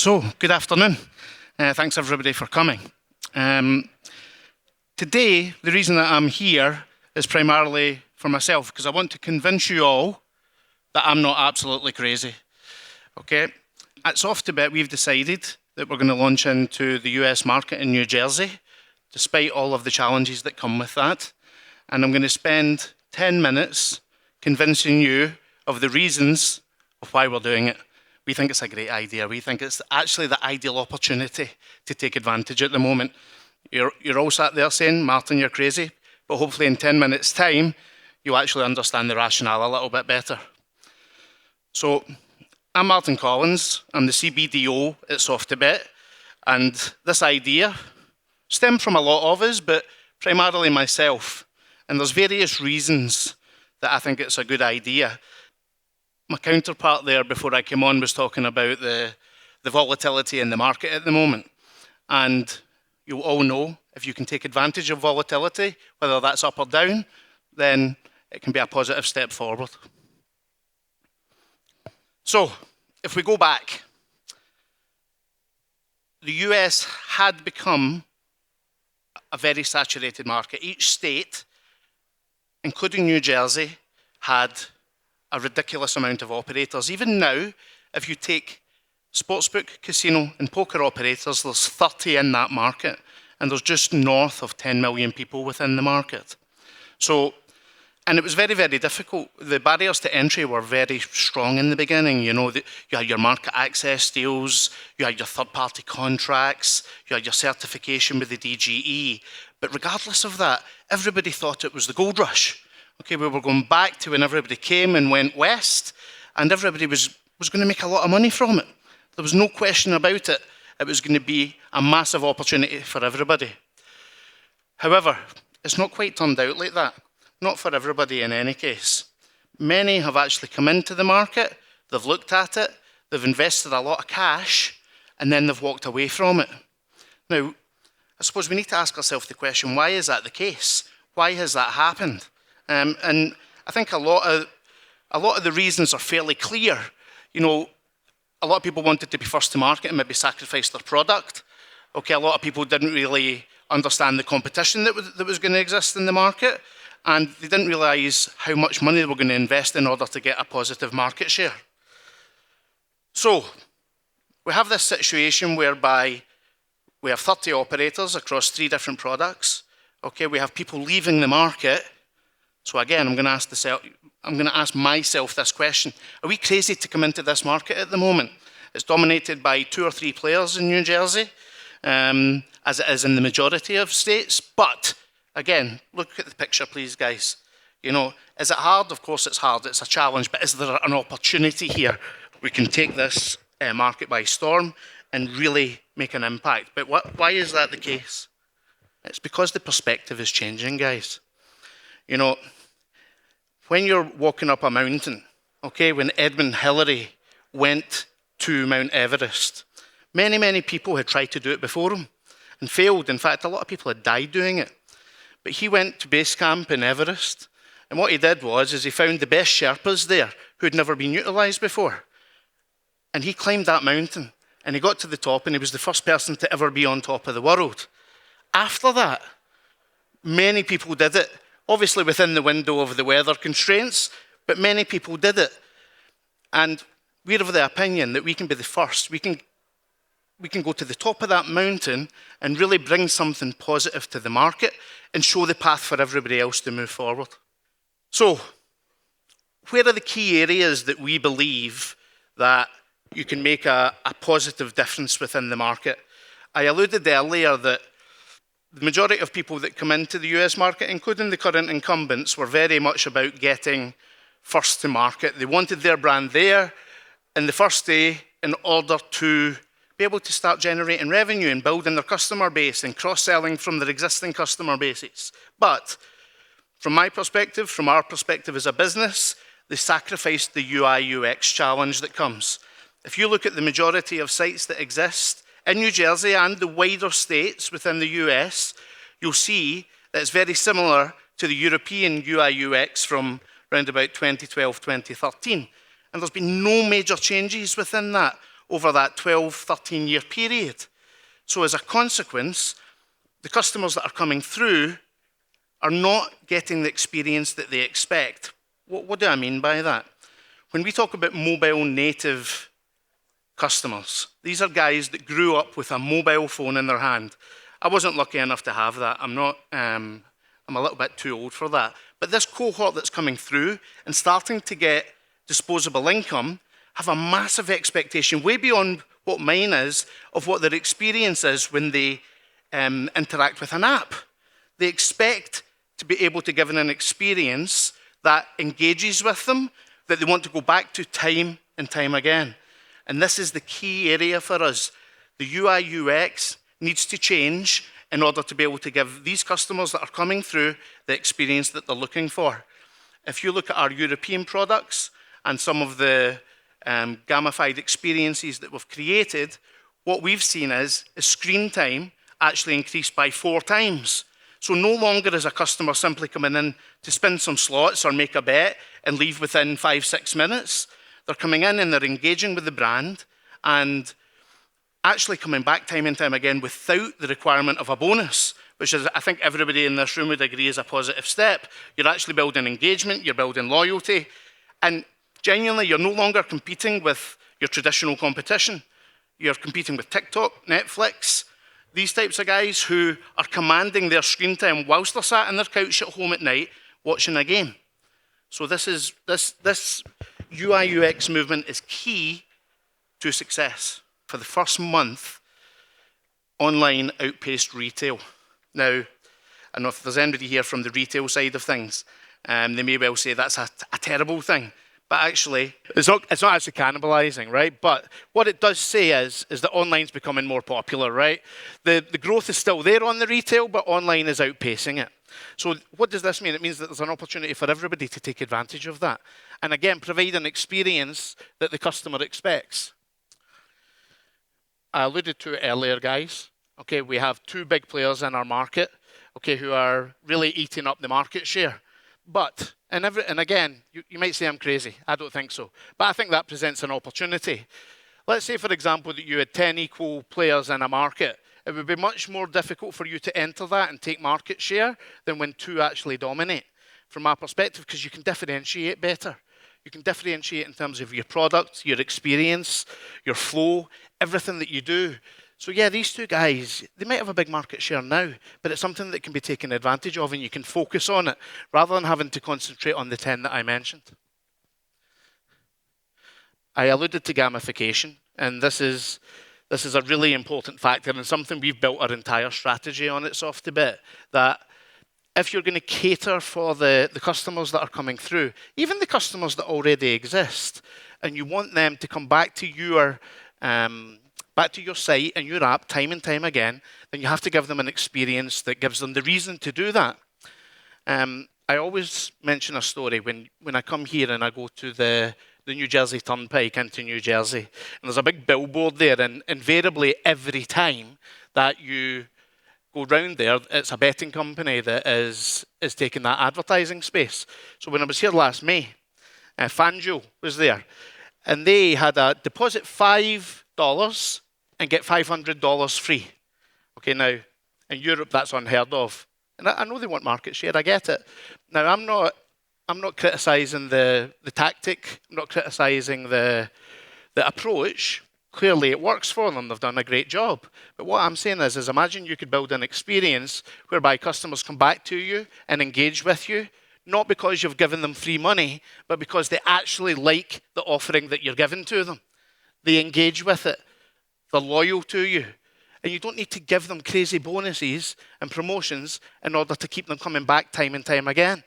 So, good afternoon. Thanks everybody for coming. Today, the reason that I'm here is primarily for myself, because I want to convince you all that I'm not absolutely crazy. Okay? At SoftBet, we've decided that we're going to launch into the US market in New Jersey, despite all of the challenges that come with that. And I'm going to spend 10 minutes convincing you of the reasons of why we're doing it. We think it's a great idea. We think it's actually the ideal opportunity to take advantage at the moment. You're all sat there saying, Martin, you're crazy, but hopefully in 10 minutes' time, you'll actually understand the rationale a little bit better. So, I'm Martin Collins. I'm the CBDO at SoftBet, and this idea stemmed from a lot of us, but primarily myself. And there's various reasons that I think it's a good idea. My counterpart there before I came on was talking about the volatility in the market at the moment. And you all know if you can take advantage of volatility, whether that's up or down, then it can be a positive step forward. So, if we go back, the US had become a very saturated market. Each state, including New Jersey, had a ridiculous amount of operators. Even now, if you take sportsbook, casino, and poker operators, there's 30 in that market, and there's just north of 10 million people within the market. So, and it was very, very difficult. The barriers to entry were very strong in the beginning. You know, you had your market access deals, you had your third-party contracts, you had your certification with the DGE. But regardless of that, everybody thought it was the gold rush. Okay, we were going back to when everybody came and went west, and everybody was going to make a lot of money from it. There was no question about it. It was going to be a massive opportunity for everybody. However, it's not quite turned out like that. Not for everybody in any case. Many have actually come into the market, they've looked at it, they've invested a lot of cash, and then they've walked away from it. Now, I suppose we need to ask ourselves the question, why is that the case? Why has that happened? And I think a lot of the reasons are fairly clear. You know, a lot of people wanted to be first to market and maybe sacrifice their product. Okay, a lot of people didn't really understand the competition that was going to exist in the market, and they didn't realise how much money they were going to invest in order to get a positive market share. So, we have this situation whereby we have 30 operators across 3 different products. Okay, we have people leaving the market. So again, I'm going to ask myself this question. Are we crazy to come into this market at the moment? It's dominated by 2 or 3 players in New Jersey, as it is in the majority of states. But again, look at the picture, please, guys. You know, is it hard? Of course it's hard. It's a challenge. But is there an opportunity here? We can take this market by storm and really make an impact. But why is that the case? It's because the perspective is changing, guys. You know, when you're walking up a mountain, okay, when Edmund Hillary went to Mount Everest, many, many people had tried to do it before him and failed. In fact, a lot of people had died doing it. But he went to base camp in Everest, and what he did was he found the best Sherpas there who had never been utilised before. And he climbed that mountain, and he got to the top, and he was the first person to ever be on top of the world. After that, many people did it. Obviously within the window of the weather constraints, but many people did it. And we're of the opinion that we can be the first. We can go to the top of that mountain and really bring something positive to the market and show the path for everybody else to move forward. So, where are the key areas that we believe that you can make a positive difference within the market? I alluded earlier that the majority of people that come into the US market, including the current incumbents, were very much about getting first to market. They wanted their brand there in the first day in order to be able to start generating revenue and building their customer base and cross-selling from their existing customer bases. But from my perspective, from our perspective as a business, they sacrificed the UI UX challenge that comes. If you look at the majority of sites that exist in New Jersey and the wider states within the US, you'll see that it's very similar to the European UI UX from around about 2012, 2013. And there's been no major changes within that. over that 12, 13-year period. So as a consequence, the customers that are coming through are not getting the experience that they expect. What do I mean by that? When we talk about mobile native customers, these are guys that grew up with a mobile phone in their hand. I wasn't lucky enough to have that. I'm a little bit too old for that. But this cohort that's coming through and starting to get disposable income have a massive expectation, way beyond what mine is, of what their experience is when they interact with an app. They expect to be able to give them an experience that engages with them, that they want to go back to time and time again. And this is the key area for us. The UI UX needs to change in order to be able to give these customers that are coming through the experience that they're looking for. If you look at our European products and some of the gamified experiences that we've created, what we've seen is screen time actually increased by 4 times. So no longer is a customer simply coming in to spin some slots or make a bet and leave within 5-6 minutes. They're coming in and they're engaging with the brand and actually coming back time and time again without the requirement of a bonus, which is, I think everybody in this room would agree, is a positive step. You're actually building engagement, you're building loyalty, and genuinely, you're no longer competing with your traditional competition. You're competing with TikTok, Netflix, these types of guys who are commanding their screen time whilst they're sat on their couch at home at night watching a game. So this UI UX movement is key to success. For the first month, online outpaced retail. Now, I don't know if there's anybody here from the retail side of things. They may well say that's a terrible thing. But actually, it's not actually cannibalizing, right? But what it does say is that online's becoming more popular, right? The growth is still there on the retail, but online is outpacing it. So what does this mean? It means that there's an opportunity for everybody to take advantage of that. And again, provide an experience that the customer expects. I alluded to it earlier, guys. Okay, we have 2 big players in our market, okay, who are really eating up the market share. But, and again, you might say I'm crazy. I don't think so. But I think that presents an opportunity. Let's say, for example, that you had 10 equal players in a market. It would be much more difficult for you to enter that and take market share than when 2 actually dominate, from my perspective, because you can differentiate better. You can differentiate in terms of your product, your experience, your flow, everything that you do. So yeah, these 2 guys, they might have a big market share now, but it's something that can be taken advantage of and you can focus on it rather than having to concentrate on the 10 that I mentioned. I alluded to gamification, and this is a really important factor and something we've built our entire strategy on at Softabit, that if you're going to cater for the customers that are coming through, even the customers that already exist, and you want them to come back to your site and your app time and time again, then you have to give them an experience that gives them the reason to do that. I always mention a story when I come here and I go to the New Jersey Turnpike into New Jersey, and there's a big billboard there, and invariably every time that you go round there, it's a betting company that is taking that advertising space. So when I was here last May, FanDuel was there, and they had a deposit $5 and get $500 free. Okay, now in Europe that's unheard of, and I know they want market share. I get it. Now I'm not criticising the tactic. I'm not criticising the approach. Clearly, it works for them. They've done a great job. But what I'm saying is imagine you could build an experience whereby customers come back to you and engage with you, not because you've given them free money, but because they actually like the offering that you're giving to them. They engage with it. They're loyal to you. And you don't need to give them crazy bonuses and promotions in order to keep them coming back time and time again.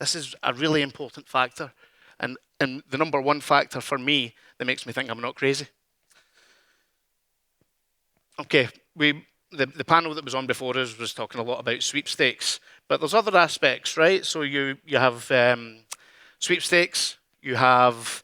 This is a really important factor. And the number 1 factor for me that makes me think I'm not crazy. Okay, the panel that was on before us was talking a lot about sweepstakes, but there's other aspects, right? So you have sweepstakes, you have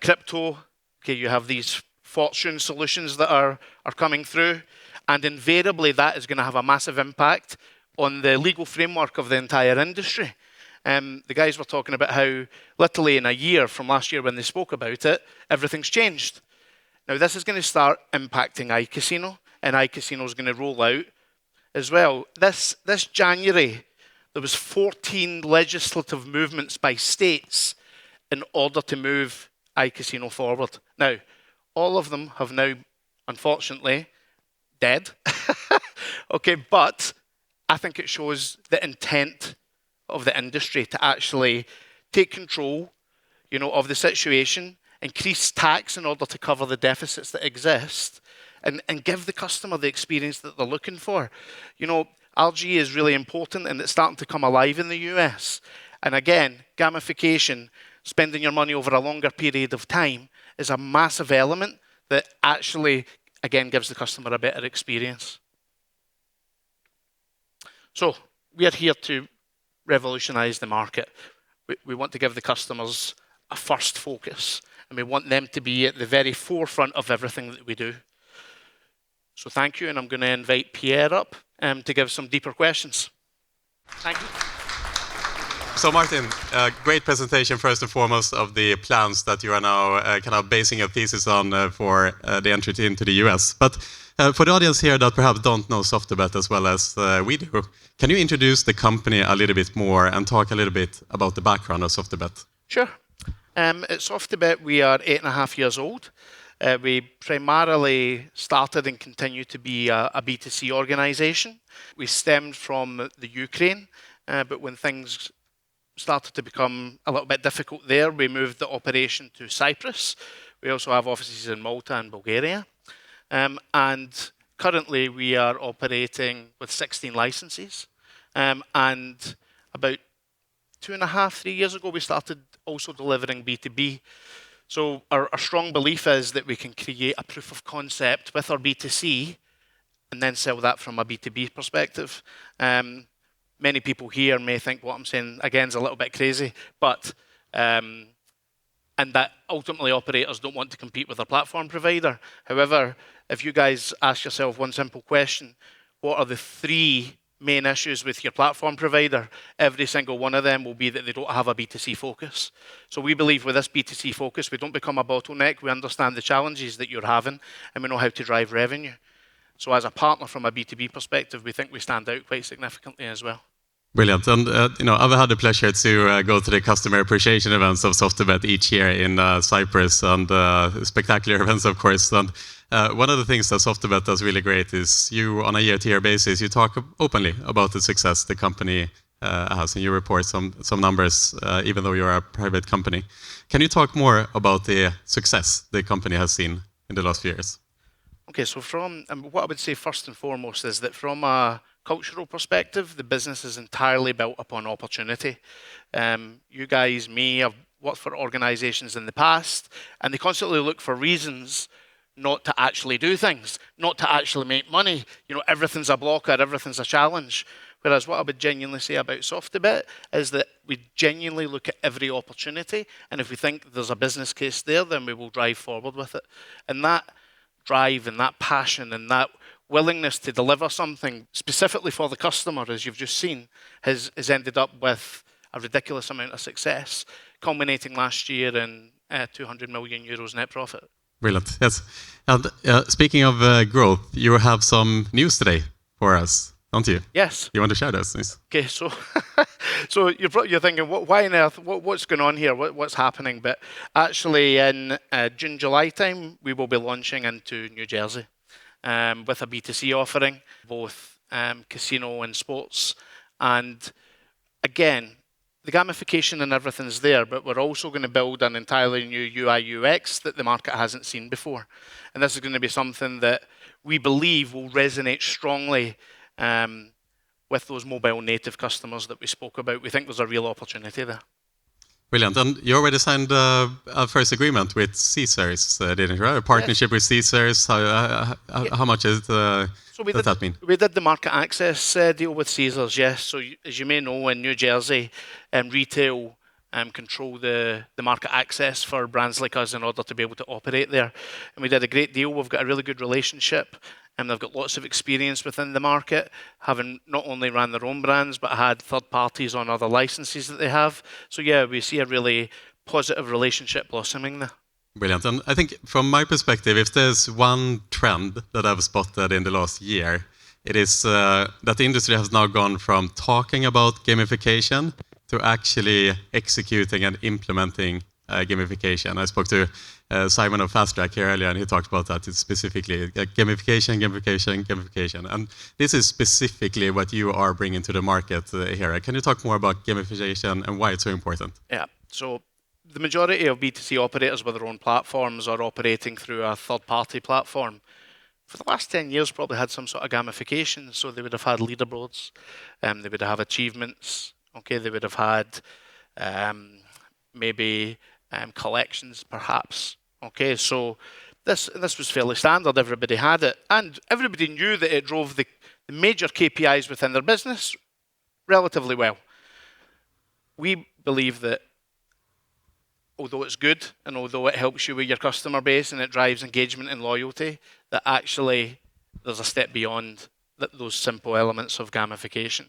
crypto, okay, you have these fortune solutions that are coming through, and invariably that is going to have a massive impact on the legal framework of the entire industry. The guys were talking about how literally in a year from last year when they spoke about it, everything's changed. Now, this is going to start impacting iCasino, and iCasino is going to roll out as well. This January, there was 14 legislative movements by states in order to move iCasino forward. Now, all of them have now, unfortunately, dead. Okay, but I think it shows the intent of the industry to actually take control, of the situation, increase tax in order to cover the deficits that exist, and give the customer the experience that they're looking for. RG is really important, and it's starting to come alive in the US. And again, gamification, spending your money over a longer period of time, is a massive element that actually, again, gives the customer a better experience. So we are here to revolutionize the market. We want to give the customers a first focus, and we want them to be at the very forefront of everything that we do. So thank you, and I'm going to invite Pierre up to give some deeper questions. Thank you. So Martin, great presentation first and foremost of the plans that you are now kind of basing your thesis on for the entry into the US. But for the audience here that perhaps don't know SoftBet as well as we do, can you introduce the company a little bit more and talk a little bit about the background of SoftBet? Sure. At SoftBet, we are 8.5 years old. We primarily started and continue to be a B2C organization. We stemmed from the Ukraine, but when things started to become a little bit difficult there, we moved the operation to Cyprus. We also have offices in Malta and Bulgaria. And currently we are operating with 16 licenses. And about 2.5, 3 years ago, we started also delivering B2B. So our strong belief is that we can create a proof of concept with our B2C and then sell that from a B2B perspective. Many people here may think what I'm saying, again, is a little bit crazy, but and that ultimately operators don't want to compete with their platform provider. However, if you guys ask yourself one simple question, what are the 3 main issues with your platform provider? Every single one of them will be that they don't have a B2C focus. So we believe with this B2C focus, we don't become a bottleneck. We understand the challenges that you're having, and we know how to drive revenue. So as a partner from a B2B perspective, we think we stand out quite significantly as well. Brilliant. And I've had the pleasure to go to the customer appreciation events of SoftBet each year in Cyprus, and spectacular events, of course. And one of the things that SoftBet does really great is you, on a year-to-year basis, you talk openly about the success the company has, and you report some numbers, even though you're a private company. Can you talk more about the success the company has seen in the last few years? Okay, so from what I would say first and foremost is that from a cultural perspective, the business is entirely built upon opportunity. You guys, me, have worked for organizations in the past, and they constantly look for reasons not to actually do things, not to actually make money. Everything's a blocker, everything's a challenge. Whereas what I would genuinely say about SoftBet is that we genuinely look at every opportunity, and if we think there's a business case there, then we will drive forward with it. And that drive and that passion and that willingness to deliver something specifically for the customer, as you've just seen, has ended up with a ridiculous amount of success, culminating last year in 200 million euros net profit. Brilliant, yes. And speaking of growth, you have some news today for us, don't you? Yes. You want to share those, please? Okay, so so you're thinking, why on earth, what's going on here, what's happening? But actually in June, July time, we will be launching into New Jersey. With a B2C offering, both casino and sports. And again, the gamification and everything's there, but we're also going to build an entirely new UI UX that the market hasn't seen before. And this is going to be something that we believe will resonate strongly with those mobile native customers that we spoke about. We think there's a real opportunity there. Brilliant. And you already signed a first agreement with Caesars, didn't you? A partnership with Caesars. How much does that mean? We did the market access deal with Caesars, yes. So as you may know, in New Jersey, retail control the market access for brands like us in order to be able to operate there. And we did a great deal. We've got a really good relationship. And they've got lots of experience within the market, having not only ran their own brands, but had third parties on other licenses that they have. So yeah, we see a really positive relationship blossoming there. Brilliant. And I think from my perspective, if there's one trend that I've spotted in the last year, it is that the industry has now gone from talking about gamification to actually executing and implementing gamification. I spoke to Simon of Fast Track here earlier, and he talked about that. It's specifically gamification, gamification, gamification. And this is specifically what you are bringing to the market here. Can you talk more about gamification and why it's so important? Yeah. So the majority of B2C operators with their own platforms are operating through a third-party platform. For the last 10 years, probably had some sort of gamification. So they would have had leaderboards, they would have achievements. Okay, they would have had maybe collections, perhaps. Okay, so this was fairly standard. Everybody had it, and everybody knew that it drove the major KPIs within their business relatively well. We believe that although it's good and although it helps you with your customer base and it drives engagement and loyalty, that actually there's a step beyond those simple elements of gamification,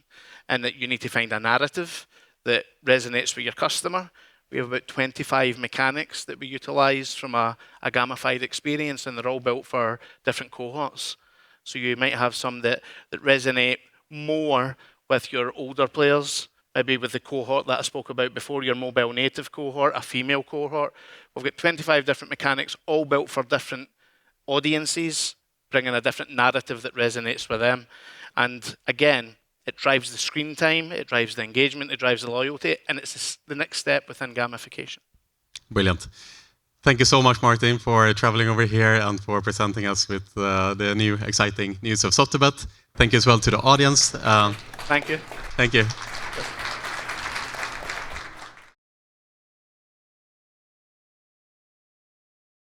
and that you need to find a narrative that resonates with your customer. We have about 25 mechanics that we utilize from a gamified experience, and they're all built for different cohorts. So you might have some that resonate more with your older players, maybe with the cohort that I spoke about before, your mobile native cohort, a female cohort. We've got 25 different mechanics, all built for different audiences, bringing a different narrative that resonates with them. And again, it drives the screen time, it drives the engagement, it drives the loyalty, and it's the next step within gamification. Brilliant. Thank you so much, Martin, for traveling over here and for presenting us with the new exciting news of SoftwareBet. Thank you as well to the audience. Thank you. Thank you.